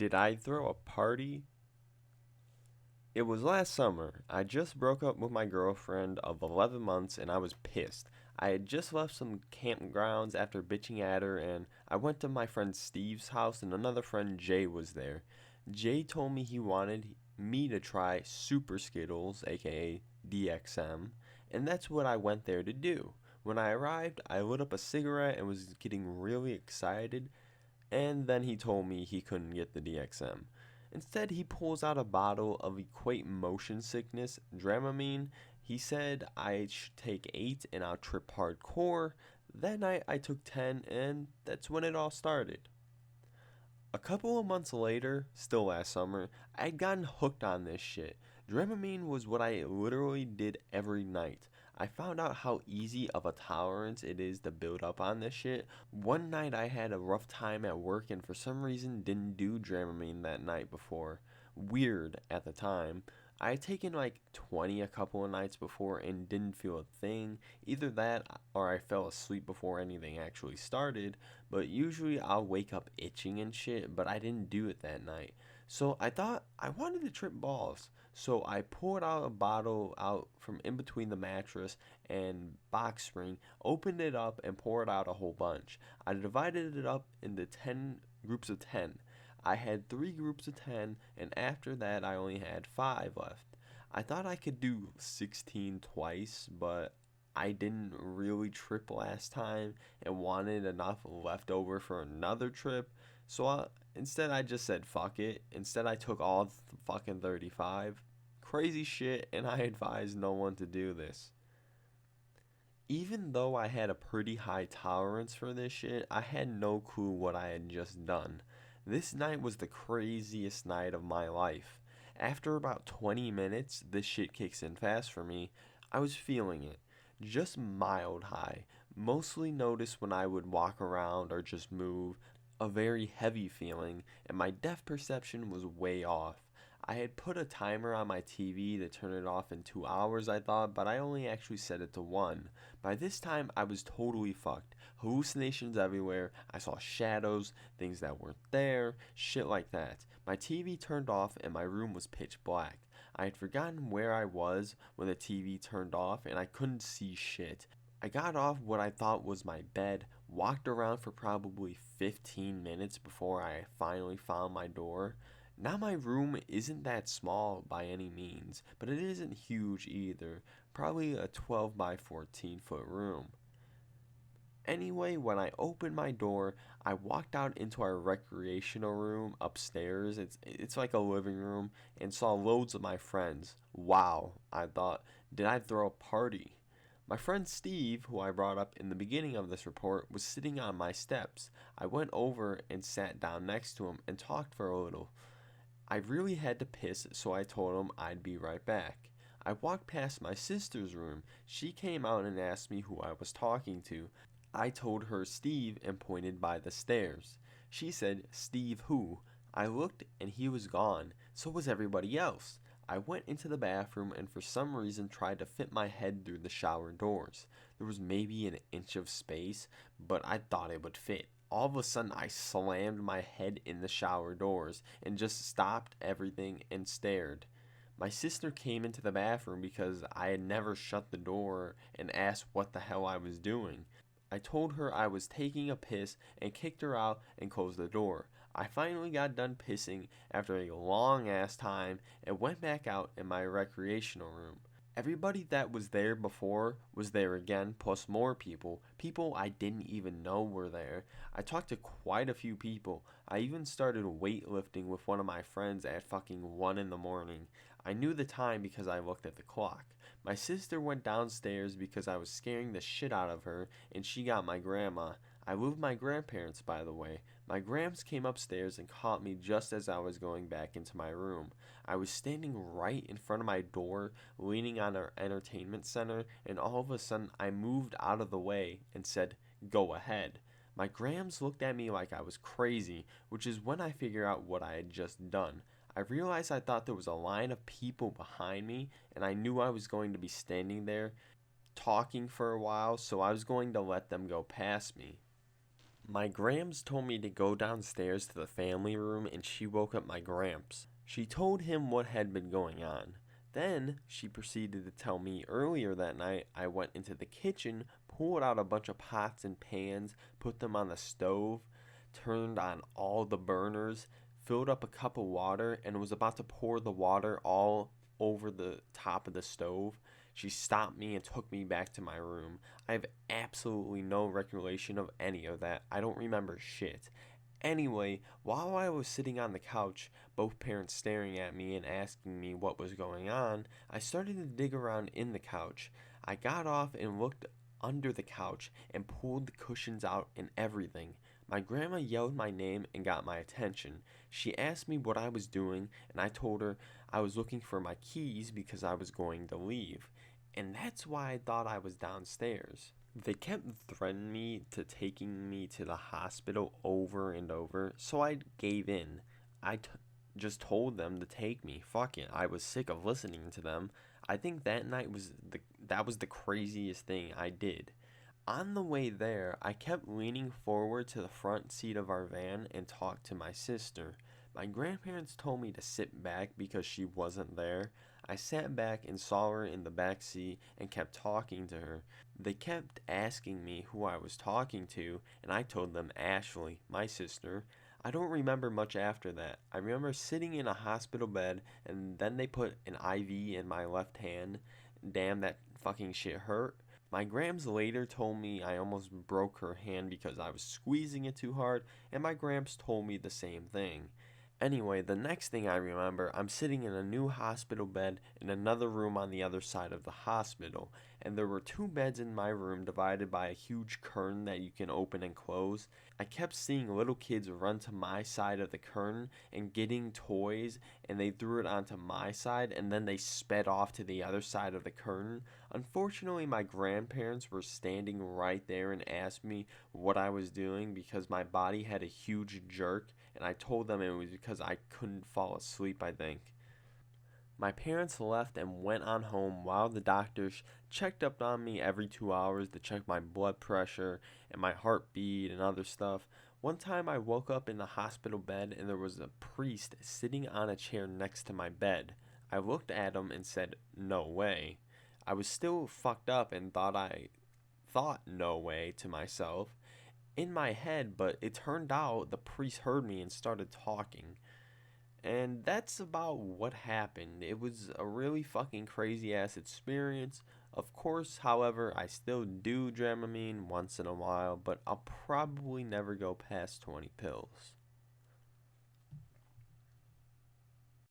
Did I throw a party? It was last summer. I just broke up with my girlfriend of 11 months and I was pissed. I had just left some campgrounds after bitching at her, and I went to my friend Steve's house and another friend Jay was there. Jay told me he wanted me to try Super Skittles, aka DXM, and that's what I went there to do. When I arrived, I lit up a cigarette and was getting really excited, and then he told me he couldn't get the DXM. Instead, he pulls out a bottle of Equate Motion Sickness Dramamine. He said I should take 8 and I'll trip hardcore. That night I took 10, and that's when it all started. A couple of months later, still last summer, I had gotten hooked on this shit. Dramamine was what I literally did every night. I found out how easy of a tolerance it is to build up on this shit. One night I had a rough time at work and for some reason didn't do Dramamine that night before. Weird at the time. I had taken like 20 a couple of nights before and didn't feel a thing. Either that or I fell asleep before anything actually started, but usually I'll wake up itching and shit, but I didn't do it that night. So I thought I wanted to trip balls. So I pulled out a bottle out from in between the mattress and box spring, opened it up and poured out a whole bunch. I divided it up into 10 groups of 10. I had 3 groups of 10, and after that I only had 5 left. I thought I could do 16 twice, but I didn't really trip last time and wanted enough left over for another trip. So instead I just said fuck it. Instead I took all fucking 35. Crazy shit, and I advise no one to do this. Even though I had a pretty high tolerance for this shit, I had no clue what I had just done. This night was the craziest night of my life. After about 20 minutes, this shit kicks in fast for me. I was feeling it. Just mild high. Mostly noticed when I would walk around or just move. A very heavy feeling, and my depth perception was way off. I had put a timer on my TV to turn it off in 2 hours, I thought, but I only actually set it to 1. By this time, I was totally fucked. Hallucinations everywhere. I saw shadows, things that weren't there, shit like that. My TV turned off and my room was pitch black. I had forgotten where I was when the TV turned off and I couldn't see shit. I got off what I thought was my bed, walked around for probably 15 minutes before I finally found my door. Now my room isn't that small by any means, but it isn't huge either. Probably a 12 by 14 foot room. Anyway, when I opened my door, I walked out into our recreational room upstairs. It's like a living room, and saw loads of my friends. Wow, I thought, did I throw a party? My friend Steve, who I brought up in the beginning of this report, was sitting on my steps. I went over and sat down next to him and talked for a little. I really had to piss, so I told him I'd be right back. I walked past my sister's room. She came out and asked me who I was talking to. I told her Steve and pointed by the stairs. She said, "Steve who?" I looked and he was gone. So was everybody else. I went into the bathroom and for some reason tried to fit my head through the shower doors. There was maybe an inch of space, but I thought it would fit. All of a sudden I slammed my head in the shower doors and just stopped everything and stared. My sister came into the bathroom because I had never shut the door and asked what the hell I was doing. I told her I was taking a piss and kicked her out and closed the door. I finally got done pissing after a long ass time and went back out in my recreational room. Everybody that was there before was there again, plus more people. People I didn't even know were there. I talked to quite a few people. I even started weightlifting with one of my friends at fucking 1 in the morning. I knew the time because I looked at the clock. My sister went downstairs because I was scaring the shit out of her, and she got my grandma. I live with my grandparents, by the way. My grams came upstairs and caught me just as I was going back into my room. I was standing right in front of my door, leaning on our entertainment center, and all of a sudden I moved out of the way and said, "Go ahead." My grams looked at me like I was crazy, which is when I figured out what I had just done. I realized I thought there was a line of people behind me, and I knew I was going to be standing there talking for a while, so I was going to let them go past me. My Grams told me to go downstairs to the family room and she woke up my Gramps. She told him what had been going on. Then she proceeded to tell me earlier that night I went into the kitchen, pulled out a bunch of pots and pans, put them on the stove, turned on all the burners, filled up a cup of water, and was about to pour the water all over the top of the stove. She stopped me and took me back to my room. I have absolutely no recollection of any of that. I don't remember shit. Anyway, while I was sitting on the couch, both parents staring at me and asking me what was going on, I started to dig around in the couch. I got off and looked under the couch and pulled the cushions out and everything. My grandma yelled my name and got my attention. She asked me what I was doing, and I told her I was looking for my keys because I was going to leave. And that's why I thought I was downstairs. They kept threatening me to taking me to the hospital over and over, so I gave in. Just told them to take me. Fuck it. I was sick of listening to them. I think that night that was the craziest thing I did. On the way there, I kept leaning forward to the front seat of our van and talked to my sister. My grandparents told me to sit back because she wasn't there. I sat back and saw her in the back seat and kept talking to her. They kept asking me who I was talking to, and I told them Ashley, my sister. I don't remember much after that. I remember sitting in a hospital bed, and then they put an IV in my left hand. Damn, that fucking shit hurt. My Grams later told me I almost broke her hand because I was squeezing it too hard, and my Gramps told me the same thing. Anyway, the next thing I remember, I'm sitting in a new hospital bed in another room on the other side of the hospital, and there were two beds in my room divided by a huge curtain that you can open and close. I kept seeing little kids run to my side of the curtain and getting toys, and they threw it onto my side, and then they sped off to the other side of the curtain. Unfortunately, my grandparents were standing right there and asked me what I was doing because my body had a huge jerk, and I told them it was because I couldn't fall asleep, I think. My parents left and went on home while the doctors checked up on me every 2 hours to check my blood pressure and my heartbeat and other stuff. One time I woke up in the hospital bed and there was a priest sitting on a chair next to my bed. I looked at him and said, "No way." I was still fucked up and thought "no way" to myself in my head, but it turned out the priest heard me and started talking. And that's about what happened. It was a really fucking crazy ass experience. Of course, however, I still do Dramamine once in a while, but I'll probably never go past 20 pills.